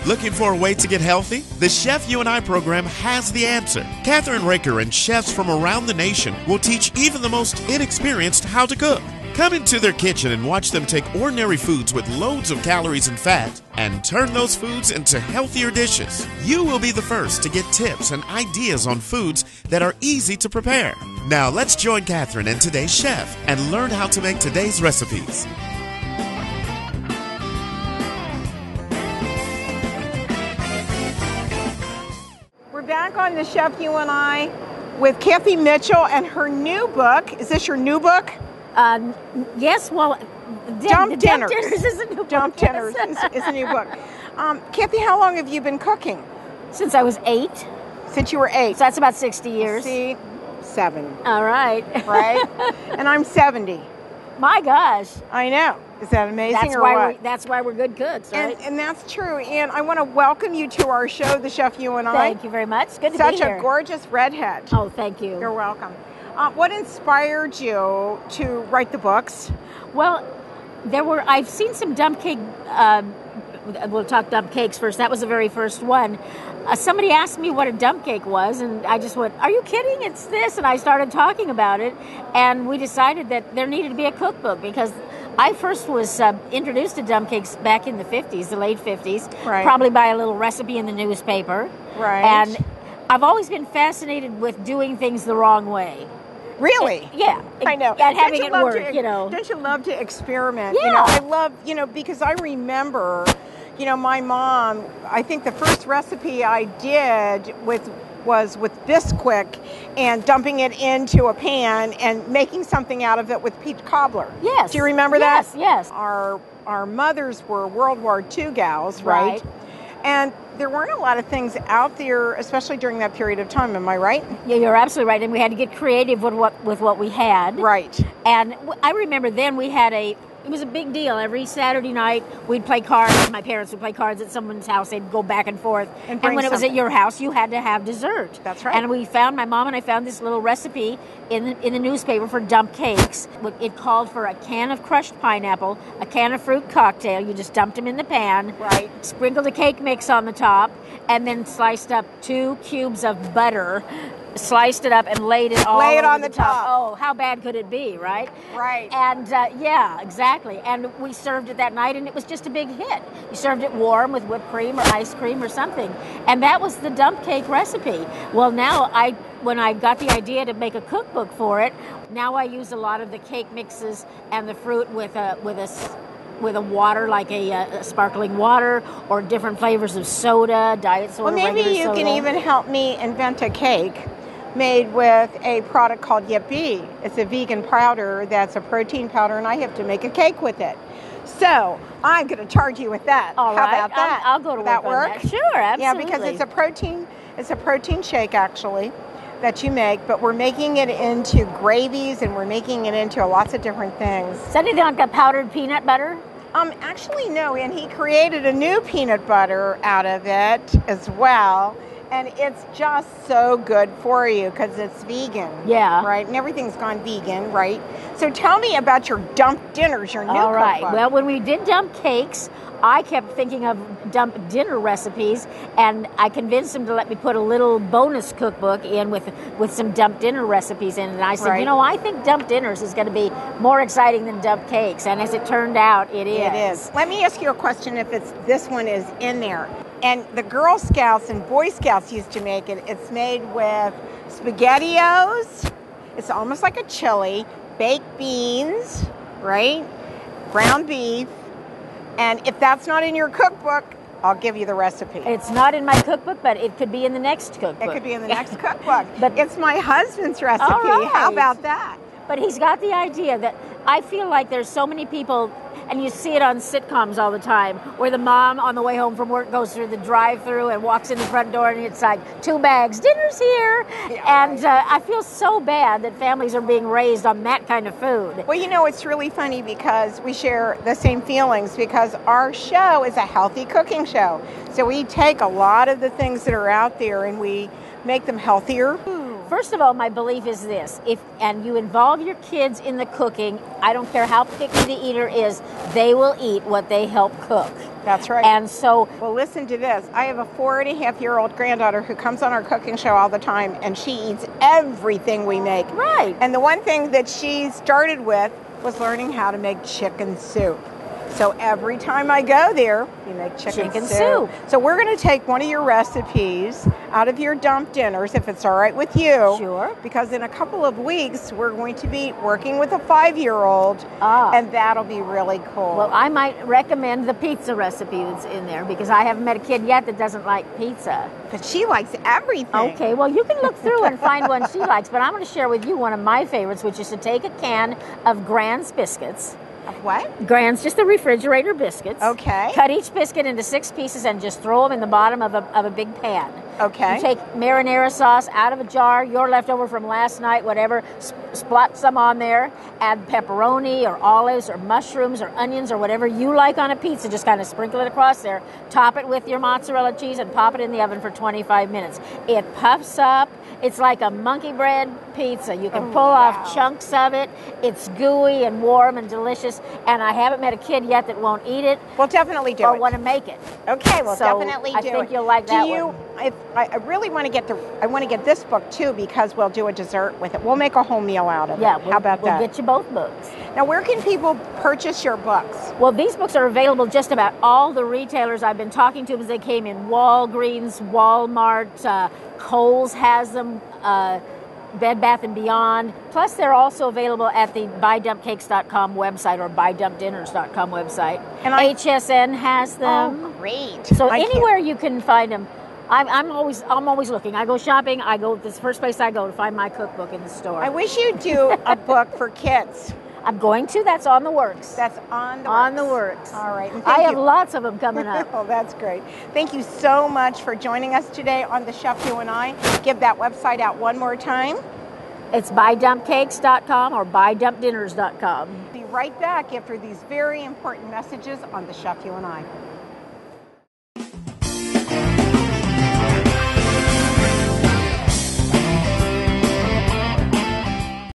Looking for a way to get healthy? The Chef You and I program has the answer. Kathryn Raaker and chefs from around the nation will teach even the most inexperienced how to cook. Come into their kitchen and watch them take ordinary foods with loads of calories and fat and turn those foods into healthier dishes. You will be the first to get tips and ideas on foods that are easy to prepare. Now let's join Kathryn and today's chef and learn how to make today's recipes. We're back on the Chef You and I with Cathy Mitchell and her new book. Is this your new book? Yes, well, Dump Dinners. Dump Dinners is a new book. Dump Dinners is a new book. Cathy, how long have you been cooking? Since I was 8. Since you were 8. So that's about 60 years. See, 7. All right. Right? And I'm 70. My gosh. I know. Is that amazing what? That's why we're good cooks, right? And that's true. And I want to welcome you to our show, The Chef You and I. Thank you very much. Good to be here. Such a gorgeous redhead. Oh, thank you. You're welcome. What inspired you to write the books? Well, I've seen some dump cake, we'll talk dump cakes first. That was the very first one. Somebody asked me what a dump cake was, and I just went, "Are you kidding? It's this." And I started talking about it, and we decided that there needed to be a cookbook because I first was introduced to dump cakes back in the 50s, the late 50s, right. Probably by a little recipe in the newspaper. Right. And I've always been fascinated with doing things the wrong way. Really? Yeah. I know. And having it work, Don't you love to experiment? Yeah. I love, because I remember, my mom, I think the first recipe I did was with Bisquick and dumping it into a pan and making something out of it with peach cobbler. Yes. Do you remember that? Yes. Our mothers were World War II gals, right? And there weren't a lot of things out there, especially during that period of time. Am I right? Yeah, you're absolutely right. And we had to get creative with what we had. Right. And I remember then we had it was a big deal. Every Saturday night we'd play cards. My parents would play cards at someone's house. They'd go back and forth. And when it was at your house, you had to have dessert. That's right. And my mom and I found this little recipe in the newspaper for dump cakes. It called for a can of crushed pineapple, a can of fruit cocktail. You just dumped them in the pan. Right. Sprinkled the cake mix on the top, and then sliced up 2 cubes of butter. Sliced it up and laid it all on the the top. Oh, how bad could it be, right? Right. And yeah, exactly. And we served it that night, and it was just a big hit. You served it warm with whipped cream or ice cream or something, and that was the dump cake recipe. Well, now when I got the idea to make a cookbook for it, now I use a lot of the cake mixes and the fruit with a water, like a sparkling water, or different flavors of soda, diet soda, well, maybe regular you soda. can even help me invent a cake made with a product called Yippee. It's a vegan powder that's a protein powder, and I have to make a cake with it. So I'm going to charge you with that. All How right. about that? I'll go to Will that work on work? that. Sure, absolutely. Yeah, because it's a protein shake actually that you make, but we're making it into gravies and we're making it into lots of different things. Is that anything like a powdered peanut butter? Actually no, and he created a new peanut butter out of it as well. And it's just so good for you because it's vegan. Yeah. Right? And everything's gone vegan, right? So tell me about your dump dinners, your new All right. cookbook. Well, when we did dump cakes, I kept thinking of dump dinner recipes, and I convinced him to let me put a little bonus cookbook in with some dump dinner recipes in it. And I said, Right. I think dump dinners is going to be more exciting than dump cakes. And as it turned out, it is. It is. Let me ask you a question if this one is in there. And the Girl Scouts and Boy Scouts used to make it. It's made with SpaghettiOs. It's almost like a chili. Baked beans, right? Ground beef. And if that's not in your cookbook, I'll give you the recipe. It's not in my cookbook, but it could be in the next cookbook. It could be in the next cookbook. But it's my husband's recipe. All right. How about that? But he's got the idea that I feel like there's so many people, and you see it on sitcoms all the time, where the mom on the way home from work goes through the drive-thru and walks in the front door, and it's like 2 bags, dinner's here. Yeah, and I feel so bad that families are being raised on that kind of food. Well, it's really funny because we share the same feelings because our show is a healthy cooking show. So we take a lot of the things that are out there and we make them healthier. First of all, my belief is this: and you involve your kids in the cooking, I don't care how picky the eater is, they will eat what they help cook. That's right. And so, well, listen to this. I have a 4.5-year-old granddaughter who comes on our cooking show all the time, and she eats everything we make. right. And the one thing that she started with was learning how to make chicken soup. So every time I go there, you make chicken soup. So we're going to take one of your recipes out of your dump dinners, if it's all right with you. Sure. Because in a couple of weeks, we're going to be working with a 5-year-old, and that'll be really cool. Well, I might recommend the pizza recipe that's in there, because I haven't met a kid yet that doesn't like pizza. But she likes everything. Okay, well, you can look through and find one she likes, but I'm going to share with you one of my favorites, which is to take a can of Grand's biscuits. Of what? Grand's, just the refrigerator biscuits. Okay. Cut each biscuit into 6 pieces and just throw them in the bottom of a big pan. Okay. You take marinara sauce out of a jar, your leftover from last night, whatever, splot some on there, add pepperoni or olives or mushrooms or onions or whatever you like on a pizza, just kind of sprinkle it across there, top it with your mozzarella cheese and pop it in the oven for 25 minutes. It puffs up. It's like a monkey bread pizza. You can pull off chunks of it. It's gooey and warm and delicious, and I haven't met a kid yet that won't eat it. Well, definitely do or it. want to make it. Okay, well, So definitely do it. I think you'll like that one. I really want to get I want to get this book too, because we'll do a dessert with it. We'll make a whole meal out of it. Yeah, How about that? We'll get you both books. Now, where can people purchase your books? Well, these books are available just about all the retailers I've been talking to, as they came in. Walgreens, Walmart, Kohl's has them, Bed Bath & Beyond. Plus, they're also available at the buydumpcakes.com website or buydumpdinners.com website. And HSN has them. Oh, great. So anywhere you can find them. I'm always looking. I go shopping. This is the first place I go to find my cookbook in the store. I wish you'd do a book for kids. I'm going to. That's on the works. That's on the works. On the works. All right. And I have lots of them coming up. Oh, that's great. Thank you so much for joining us today on The Chef You and I. Give that website out one more time. It's buydumpcakes.com or buydumpdinners.com. Be right back after these very important messages on The Chef You and I.